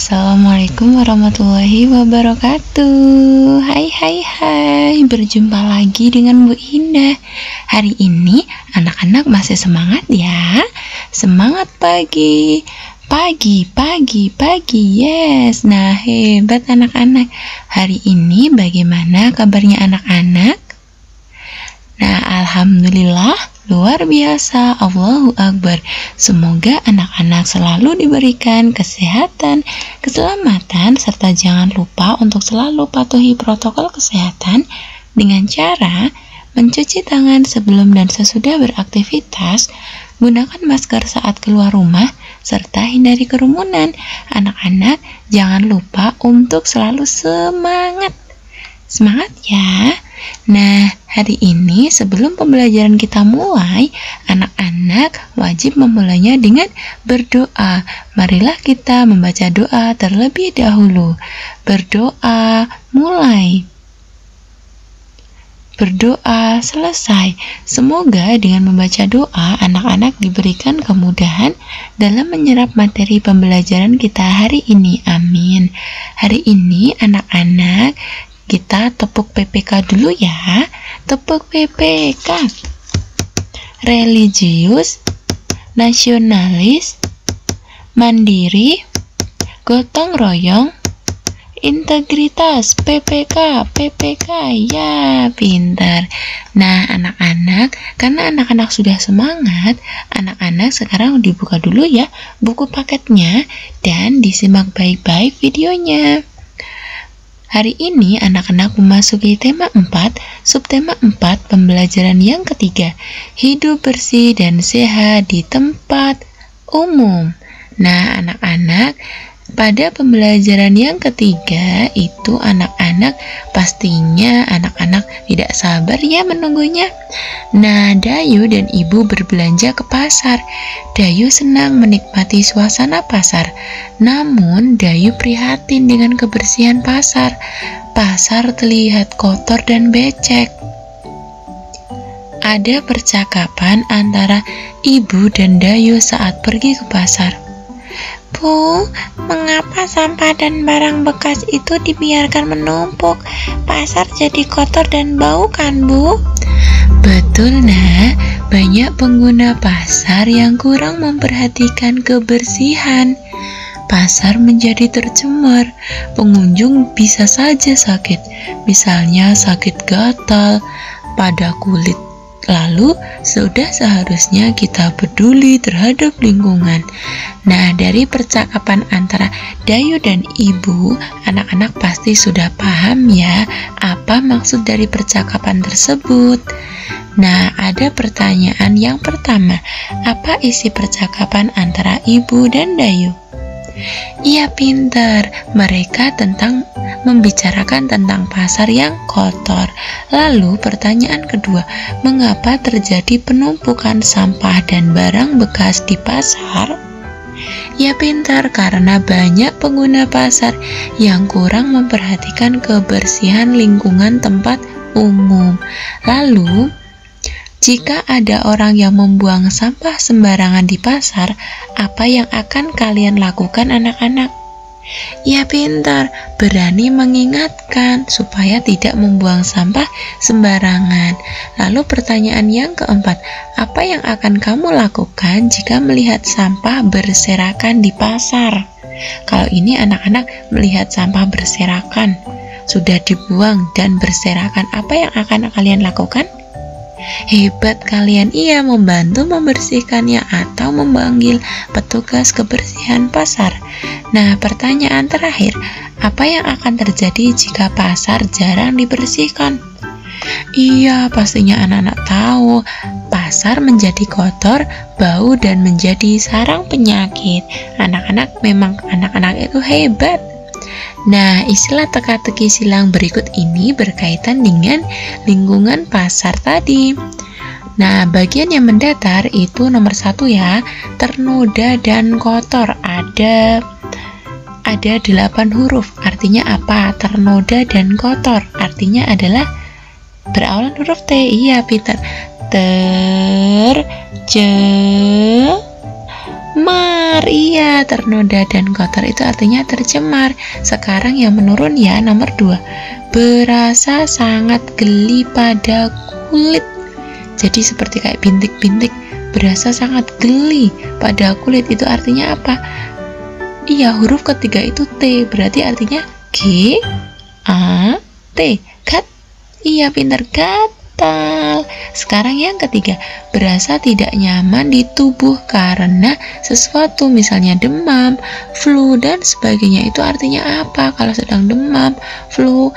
Assalamualaikum warahmatullahi wabarakatuh. Hai, berjumpa lagi dengan Bu Indah. Hari ini anak-anak masih semangat ya. Semangat pagi, yes. Nah, hebat anak-anak. Hari ini bagaimana kabarnya anak-anak? Nah, alhamdulillah, luar biasa, Allahu Akbar. Semoga anak-anak selalu diberikan kesehatan, keselamatan, serta jangan lupa untuk selalu patuhi protokol kesehatan dengan cara mencuci tangan sebelum dan sesudah beraktivitas, gunakan masker saat keluar rumah, serta hindari kerumunan. Anak-anak jangan lupa untuk selalu semangat. Semangat ya. Nah, hari ini sebelum pembelajaran kita mulai, anak-anak wajib memulainya dengan berdoa. Marilah kita membaca doa terlebih dahulu. Berdoa mulai. Berdoa selesai. Semoga dengan membaca doa, anak-anak diberikan kemudahan dalam menyerap materi pembelajaran kita hari ini. Amin. Hari ini anak-anak kita tepuk PPK dulu ya. Tepuk PPK. Religius, nasionalis, mandiri, gotong royong, integritas. PPK ya, pintar. Nah, anak-anak, karena anak-anak sudah semangat, anak-anak sekarang dibuka dulu ya buku paketnya dan disimak baik-baik videonya. Hari ini anak-anak memasuki tema 4, subtema 4, pembelajaran yang ketiga, hidup bersih dan sehat di tempat umum. Nah, anak-anak, pada pembelajaran yang ketiga itu anak-anak pastinya anak-anak tidak sabar ya menunggunya. Nah, Dayu dan Ibu berbelanja ke pasar. Dayu senang menikmati suasana pasar. Namun, Dayu prihatin dengan kebersihan pasar. Pasar terlihat kotor dan becek. Ada percakapan antara Ibu dan Dayu saat pergi ke pasar. Bu, mengapa sampah dan barang bekas itu dibiarkan menumpuk? Pasar jadi kotor dan bau kan, Bu? Betul, Nak. Banyak pengguna pasar yang kurang memperhatikan kebersihan. Pasar menjadi tercemar. Pengunjung bisa saja sakit. Misalnya sakit gatal pada kulit. Lalu, sudah seharusnya kita peduli terhadap lingkungan. Nah, dari percakapan antara Dayu dan Ibu, anak-anak pasti sudah paham ya apa maksud dari percakapan tersebut. Nah, ada pertanyaan yang pertama, apa isi percakapan antara Ibu dan Dayu? Iya, pintar. Mereka membicarakan tentang pasar yang kotor. Lalu pertanyaan kedua, mengapa terjadi penumpukan sampah dan barang bekas di pasar? Ya, pintar, karena banyak pengguna pasar yang kurang memperhatikan kebersihan lingkungan tempat umum. Lalu, jika ada orang yang membuang sampah sembarangan di pasar, apa yang akan kalian lakukan anak-anak? Ya, pintar, berani mengingatkan supaya tidak membuang sampah sembarangan. Lalu pertanyaan yang keempat, apa yang akan kamu lakukan jika melihat sampah berserakan di pasar? Kalau ini anak-anak melihat sampah berserakan, sudah dibuang dan berserakan, apa yang akan kalian lakukan? Hebat kalian, iya, membantu membersihkannya atau memanggil petugas kebersihan pasar. Nah, pertanyaan terakhir, apa yang akan terjadi jika pasar jarang dibersihkan? Iya, pastinya anak-anak tahu, pasar menjadi kotor, bau, dan menjadi sarang penyakit. Anak-anak itu hebat. Nah, istilah teka-teki silang berikut ini berkaitan dengan lingkungan pasar tadi. Nah, bagian yang mendatar itu nomor 1 ya, ternoda dan kotor. Ada 8 huruf. Artinya apa? Ternoda dan kotor. Artinya adalah berawalan huruf T. Iya, Peter. Mar, iya, Iya, ternoda dan kotor itu artinya tercemar. Sekarang yang menurun ya, nomor 2. Berasa sangat geli pada kulit. Jadi seperti kayak bintik-bintik, berasa sangat geli pada kulit, itu artinya apa? Iya, huruf ketiga itu T, berarti artinya G A T. Gat. Iya, pintar, gatal. Sekarang yang ketiga, berasa tidak nyaman di tubuh karena sesuatu, misalnya demam, flu dan sebagainya. Itu artinya apa? Kalau sedang demam, flu,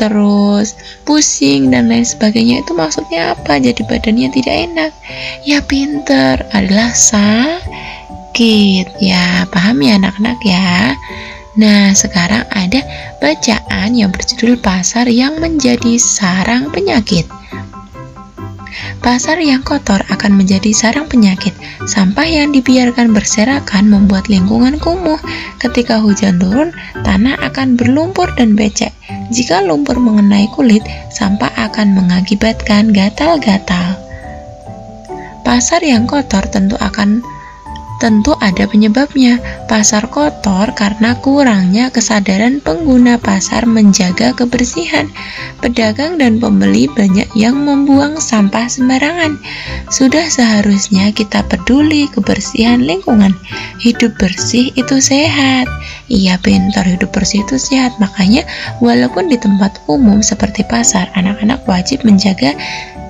terus pusing dan lain sebagainya, itu maksudnya apa? Jadi badannya tidak enak. Ya, pinter, adalah sakit. Ya, paham ya anak-anak ya. Nah, sekarang ada bacaan yang berjudul pasar yang menjadi sarang penyakit. Pasar yang kotor akan menjadi sarang penyakit. Sampah yang dibiarkan berserakan membuat lingkungan kumuh. Ketika hujan turun, tanah akan berlumpur dan becek. Jika lumpur mengenai kulit, sampah akan mengakibatkan gatal-gatal. Pasar yang kotor tentu ada penyebabnya. Pasar kotor karena kurangnya kesadaran pengguna pasar menjaga kebersihan. Pedagang dan pembeli banyak yang membuang sampah sembarangan. Sudah seharusnya kita peduli kebersihan lingkungan. Hidup bersih itu sehat. Iya, pintar, hidup bersih itu sehat. Makanya walaupun di tempat umum seperti pasar, anak-anak wajib menjaga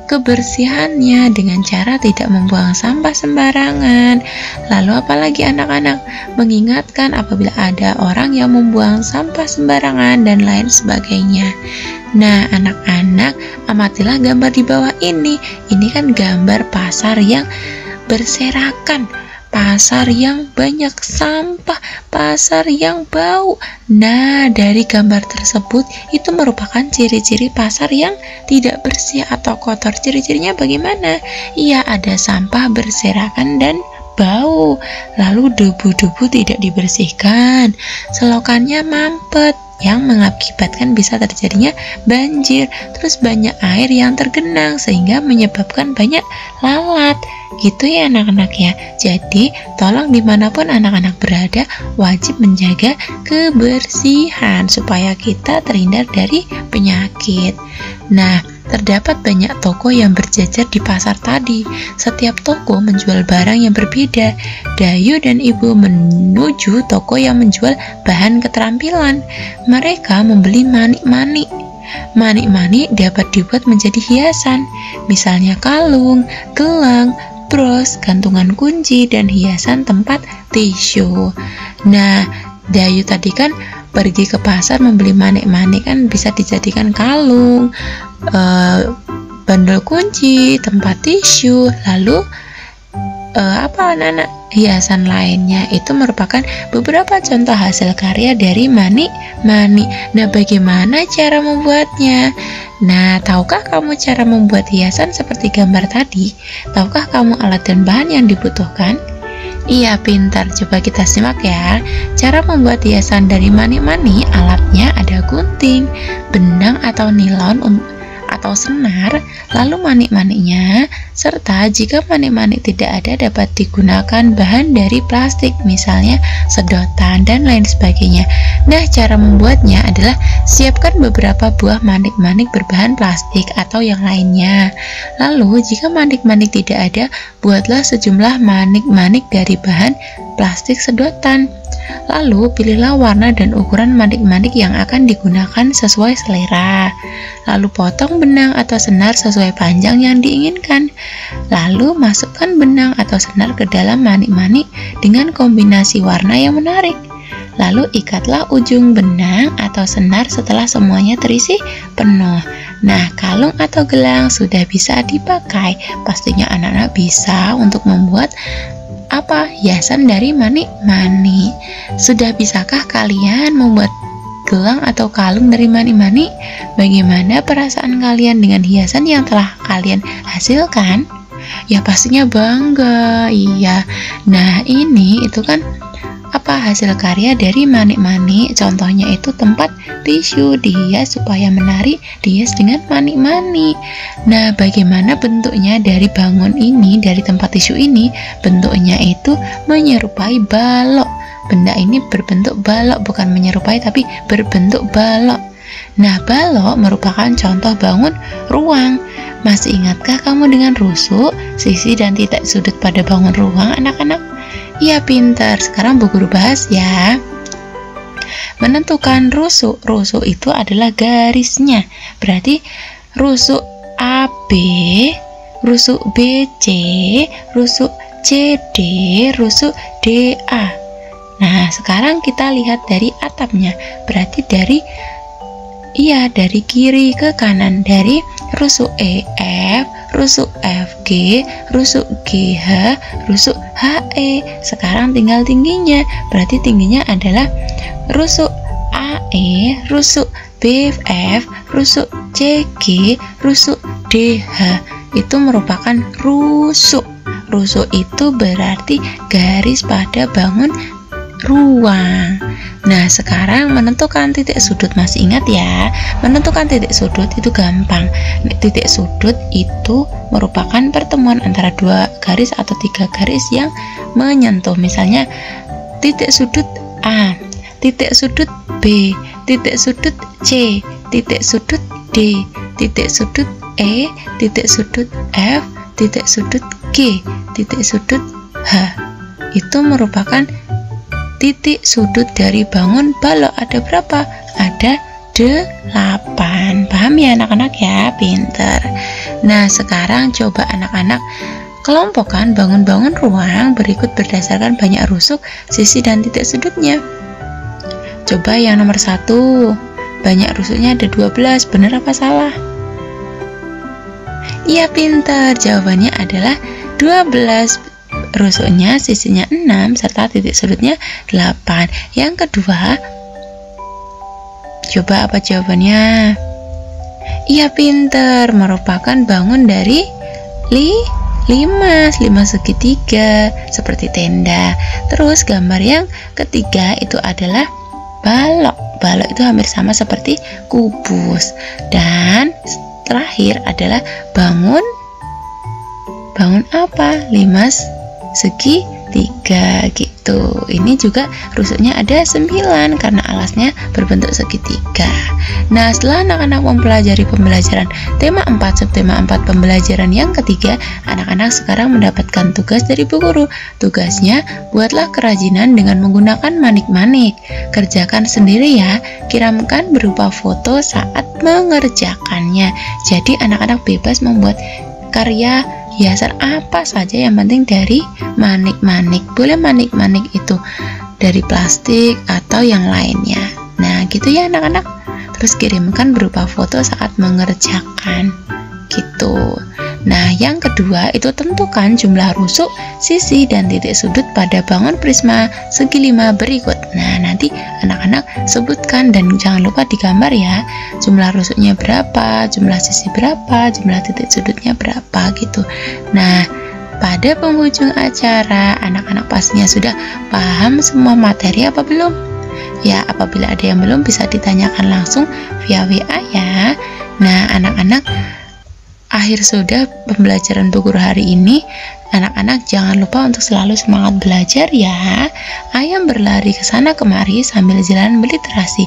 kebersihannya dengan cara tidak membuang sampah sembarangan. Lalu apalagi anak-anak? Mengingatkan apabila ada orang yang membuang sampah sembarangan dan lain sebagainya. Nah, anak-anak, amatilah gambar di bawah ini. Ini kan gambar pasar yang berserakan, pasar yang banyak sampah, pasar yang bau. Nah, dari gambar tersebut itu merupakan ciri-ciri pasar yang tidak bersih atau kotor. Ciri-cirinya bagaimana? Iya, ada sampah berserakan dan bau. Lalu debu-debu tidak dibersihkan. Selokannya mampet yang mengakibatkan bisa terjadinya banjir. Terus banyak air yang tergenang sehingga menyebabkan banyak lalat. Gitu ya anak-anak ya. Jadi tolong dimanapun anak-anak berada wajib menjaga kebersihan supaya kita terhindar dari penyakit. Nah, terdapat banyak toko yang berjajar di pasar tadi. Setiap toko menjual barang yang berbeda. Dayu dan Ibu menuju toko yang menjual bahan keterampilan. Mereka membeli manik-manik. Manik-manik dapat dibuat menjadi hiasan, misalnya kalung, gelang, bros, gantungan kunci, dan hiasan tempat tisu. Nah, Dayu tadi kan pergi ke pasar membeli manik-manik, kan bisa dijadikan kalung, bandel kunci, tempat tisu, lalu apa anak-anak, hiasan lainnya. Itu merupakan beberapa contoh hasil karya dari manik-manik. Nah, bagaimana cara membuatnya? Nah, tahukah kamu cara membuat hiasan seperti gambar tadi? Tahukah kamu alat dan bahan yang dibutuhkan? Iya, pintar. Coba kita simak ya. Cara membuat hiasan dari manik-manik, alatnya ada gunting, benang atau nilon atau senar, lalu manik-maniknya, serta jika manik-manik tidak ada dapat digunakan bahan dari plastik, misalnya sedotan dan lain sebagainya. Nah, cara membuatnya adalah siapkan beberapa buah manik-manik berbahan plastik atau yang lainnya. Lalu jika manik-manik tidak ada, buatlah sejumlah manik-manik dari bahan plastik sedotan. Lalu pilihlah warna dan ukuran manik-manik yang akan digunakan sesuai selera. Lalu potong benang atau senar sesuai panjang yang diinginkan. Lalu masukkan benang atau senar ke dalam manik-manik dengan kombinasi warna yang menarik. Lalu ikatlah ujung benang atau senar setelah semuanya terisi penuh. Nah, kalung atau gelang sudah bisa dipakai. Pastinya anak-anak bisa untuk membuat hiasan dari manik-manik. Sudah bisakah kalian membuat gelang atau kalung dari manik-manik? Bagaimana perasaan kalian dengan hiasan yang telah kalian hasilkan? Ya, pastinya bangga. Iya. Nah, itu kan hasil karya dari manik-manik. Contohnya itu tempat tisu dihias supaya menarik, dihias dengan manik-manik. Nah, bagaimana bentuknya dari bangun ini, dari tempat tisu ini? Bentuknya itu menyerupai balok. benda ini berbentuk balok, bukan menyerupai tapi berbentuk balok. Nah, balok merupakan contoh bangun ruang. Masih ingatkah kamu dengan rusuk, sisi dan titik sudut pada bangun ruang, anak-anak? Iya, pintar. Sekarang Bu Guru bahas ya. Menentukan rusuk. Rusuk itu adalah garisnya. Berarti rusuk AB, rusuk BC, rusuk CD, rusuk DA. Nah, sekarang kita lihat dari atapnya. Berarti dari kiri ke kanan, dari rusuk EF, rusuk FG, rusuk GH, rusuk HE. Sekarang tinggal tingginya. Berarti tingginya adalah rusuk AE, rusuk BF, rusuk CG, rusuk DH. Itu merupakan rusuk. Rusuk itu berarti garis pada bangun ruang. Nah, sekarang menentukan titik sudut. Masih ingat ya, menentukan titik sudut itu gampang. Titik sudut itu merupakan pertemuan antara dua garis atau tiga garis yang menyentuh. Misalnya titik sudut A, titik sudut B, titik sudut C, titik sudut D, titik sudut E, titik sudut F, titik sudut G, titik sudut H. Itu merupakan titik sudut dari bangun balok. Ada berapa? Ada 8. Paham ya anak-anak ya? Pinter. Nah, sekarang coba anak-anak kelompokkan bangun-bangun ruang berikut berdasarkan banyak rusuk, sisi, dan titik sudutnya. Coba yang nomor 1, banyak rusuknya ada 12. Benar apa salah? Iya, pinter. Jawabannya adalah 12. Rusuknya, sisinya 6, serta titik sudutnya 8. Yang kedua, coba apa jawabannya? Iya, pinter. Merupakan bangun dari 5 segitiga seperti tenda. Terus gambar yang ketiga itu adalah balok. Balok itu hampir sama seperti kubus. Dan terakhir adalah bangun apa? 5 segitiga gitu. Ini juga rusuknya ada 9 karena alasnya berbentuk segitiga. Nah, setelah anak-anak mempelajari pembelajaran tema 4, subtema 4 pembelajaran yang ketiga, anak-anak sekarang mendapatkan tugas dari Bu Guru. Tugasnya, buatlah kerajinan dengan menggunakan manik-manik. Kerjakan sendiri ya, kirimkan berupa foto saat mengerjakannya. Jadi anak-anak bebas membuat karya hiasan apa saja yang penting dari manik-manik. Boleh manik-manik itu dari plastik atau yang lainnya. Nah, gitu ya anak-anak. Terus kirimkan berupa foto saat mengerjakan gitu. Nah, yang kedua itu tentukan jumlah rusuk, sisi, dan titik sudut pada bangun prisma segi 5 berikut. Nah, nanti anak-anak sebutkan dan jangan lupa digambar ya. Jumlah rusuknya berapa, jumlah sisi berapa, jumlah titik sudutnya berapa gitu. Nah, pada penghujung acara anak-anak pastinya sudah paham semua materi apa belum? Ya, apabila ada yang belum bisa ditanyakan langsung via WA ya. Nah, anak-anak, akhir sudah pembelajaran Bu Guru hari ini. Anak-anak jangan lupa untuk selalu semangat belajar ya. Ayam berlari ke sana kemari sambil jalan berliterasi.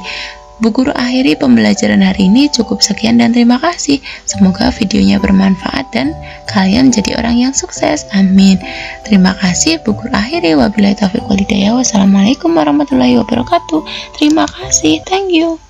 Bu Guru akhiri pembelajaran hari ini. Cukup sekian dan terima kasih. Semoga videonya bermanfaat dan kalian jadi orang yang sukses. Amin. Terima kasih. Bu Guru akhiri. Wabillahi taufiq wal hidayah. Wassalamualaikum warahmatullahi wabarakatuh. Terima kasih. Thank you.